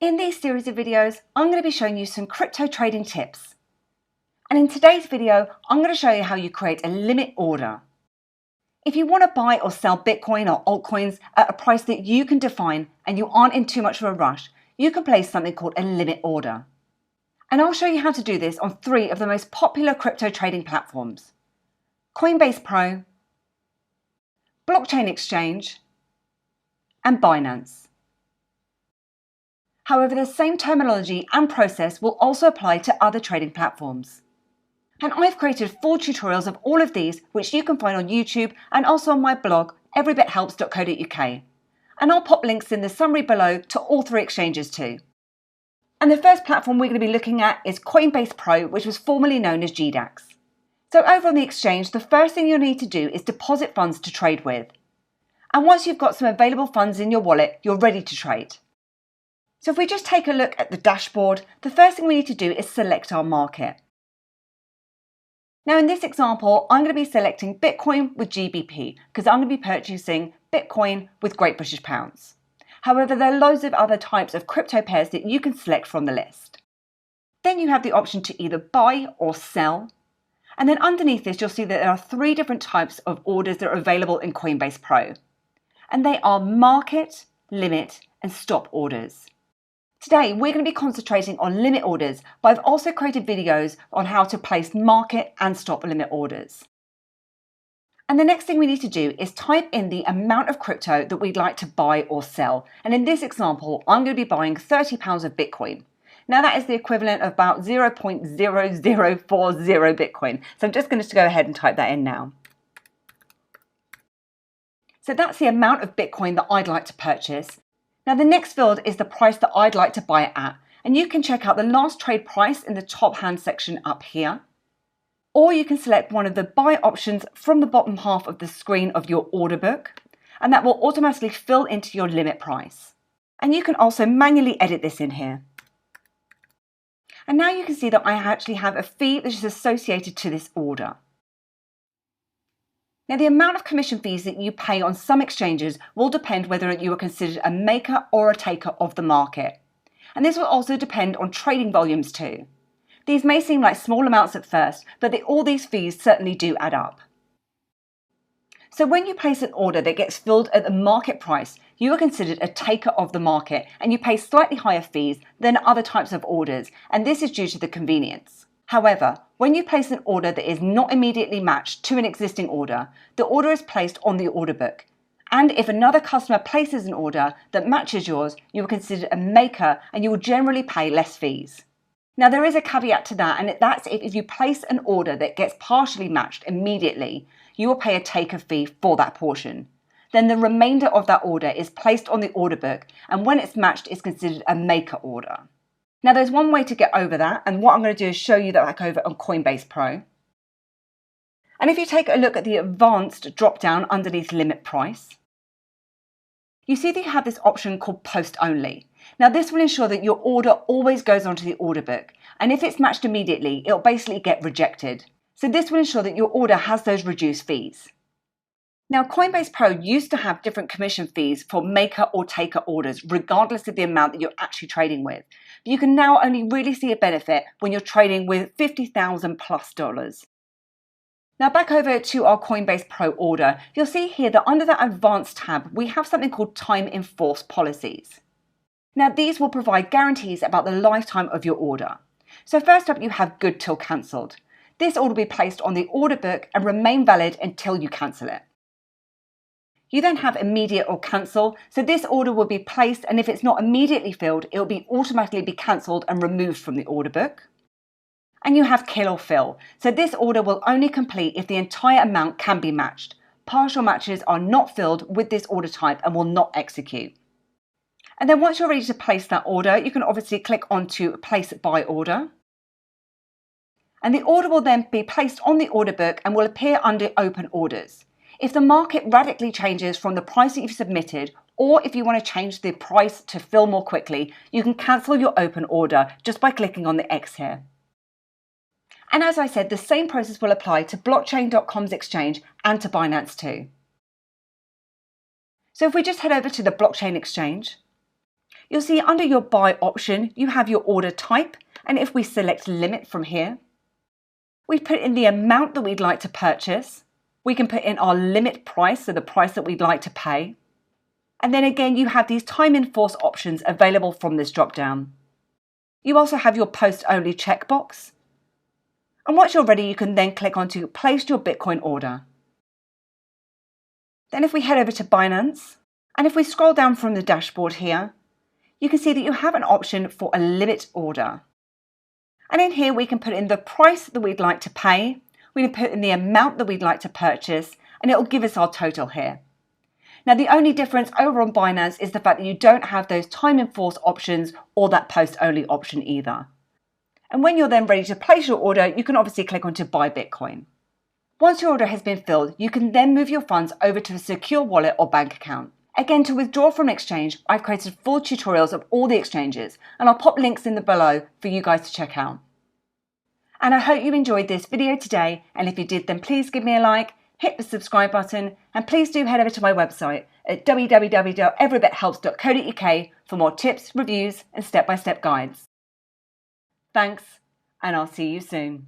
In this series of videos, I'm going to be showing you some crypto trading tips. And in today's video, I'm going to show you how you create a limit order. If you want to buy or sell Bitcoin or altcoins at a price that you can define and you aren't in too much of a rush, you can place something called a limit order. And I'll show you how to do this on 3 of the most popular crypto trading platforms: Coinbase Pro, Blockchain Exchange, and Binance. However, the same terminology and process will also apply to other trading platforms. And I've created 4 tutorials of all of these, which you can find on YouTube and also on my blog, everybithelps.co.uk. And I'll pop links in the summary below to all 3 exchanges too. And the first platform we're going to be looking at is Coinbase Pro, which was formerly known as GDAX. So over on the exchange, the first thing you'll need to do is deposit funds to trade with. And once you've got some available funds in your wallet, you're ready to trade. So if we just take a look at the dashboard, the first thing we need to do is select our market. Now in this example, I'm going to be selecting Bitcoin with GBP because I'm going to be purchasing Bitcoin with Great British Pounds. However, there are loads of other types of crypto pairs that you can select from the list. Then you have the option to either buy or sell. And then underneath this, you'll see that there are 3 different types of orders that are available in Coinbase Pro. And they are market, limit, and stop orders. Today, we're going to be concentrating on limit orders, but I've also created videos on how to place market and stop limit orders. And the next thing we need to do is type in the amount of crypto that we'd like to buy or sell. And in this example, I'm going to be buying £30 of Bitcoin. Now that is the equivalent of about 0.0040 Bitcoin. So I'm just going to go ahead and type that in now. So that's the amount of Bitcoin that I'd like to purchase. Now the next field is the price that I'd like to buy it at, and you can check out the last trade price in the top hand section up here, or you can select one of the buy options from the bottom half of the screen of your order book, and that will automatically fill into your limit price. And you can also manually edit this in here. And now you can see that I actually have a fee that is associated to this order. Now, the amount of commission fees that you pay on some exchanges will depend whether you are considered a maker or a taker of the market. And this will also depend on trading volumes too. These may seem like small amounts at first, but all these fees certainly do add up. So when you place an order that gets filled at the market price, you are considered a taker of the market and you pay slightly higher fees than other types of orders, and this is due to the convenience. However, when you place an order that is not immediately matched to an existing order, the order is placed on the order book. And if another customer places an order that matches yours, you are considered a maker and you will generally pay less fees. Now there is a caveat to that, and that's if you place an order that gets partially matched immediately, you will pay a taker fee for that portion. Then the remainder of that order is placed on the order book, and when it's matched, it's considered a maker order. Now there's one way to get over that, and what I'm going to do is show you that back over on Coinbase Pro. And if you take a look at the advanced drop down underneath limit price, you see that you have this option called post only. Now this will ensure that your order always goes onto the order book, and if it's matched immediately, it'll basically get rejected. So this will ensure that your order has those reduced fees. Now, Coinbase Pro used to have different commission fees for maker or taker orders, regardless of the amount that you're actually trading with. But you can now only really see a benefit when you're trading with $50,000 plus. Now, back over to our Coinbase Pro order, you'll see here that under that Advanced tab, we have something called Time Enforced Policies. Now, these will provide guarantees about the lifetime of your order. So first up, you have Good Till Cancelled. This order will be placed on the order book and remain valid until you cancel it. You then have Immediate or Cancel, so this order will be placed, and if it's not immediately filled, it will be automatically be cancelled and removed from the order book. And you have Kill or Fill, so this order will only complete if the entire amount can be matched. Partial matches are not filled with this order type and will not execute. And then once you're ready to place that order, you can obviously click on to Place Buy Order. And the order will then be placed on the order book and will appear under Open Orders. If the market radically changes from the price that you've submitted, or if you want to change the price to fill more quickly, you can cancel your open order just by clicking on the X here. And as I said, the same process will apply to blockchain.com's exchange and to Binance too. So if we just head over to the blockchain exchange, You'll see under your buy option, you have your order type, and if we select limit from here, we put in the amount that we'd like to purchase. We can put in our limit price, so the price that we'd like to pay. And then again, you have these time in force options available from this drop-down. You also have your post-only checkbox. And once you're ready, you can then click on to place your Bitcoin order. Then if we head over to Binance, and if we scroll down from the dashboard here, you can see that you have an option for a limit order. And in here, we can put in the price that we'd like to pay. We can put in the amount that we'd like to purchase, and it will give us our total here. Now, the only difference over on Binance is the fact that you don't have those time in force options or that post only option either. And when you're then ready to place your order, you can obviously click on to buy Bitcoin. Once your order has been filled, you can then move your funds over to a secure wallet or bank account. Again, to withdraw from an exchange, I've created full tutorials of all the exchanges, and I'll pop links in the below for you guys to check out. And I hope you enjoyed this video today, and if you did, then please give me a like, hit the subscribe button, and please do head over to my website at www.everybithelps.co.uk for more tips, reviews, and step-by-step guides. Thanks, and I'll see you soon.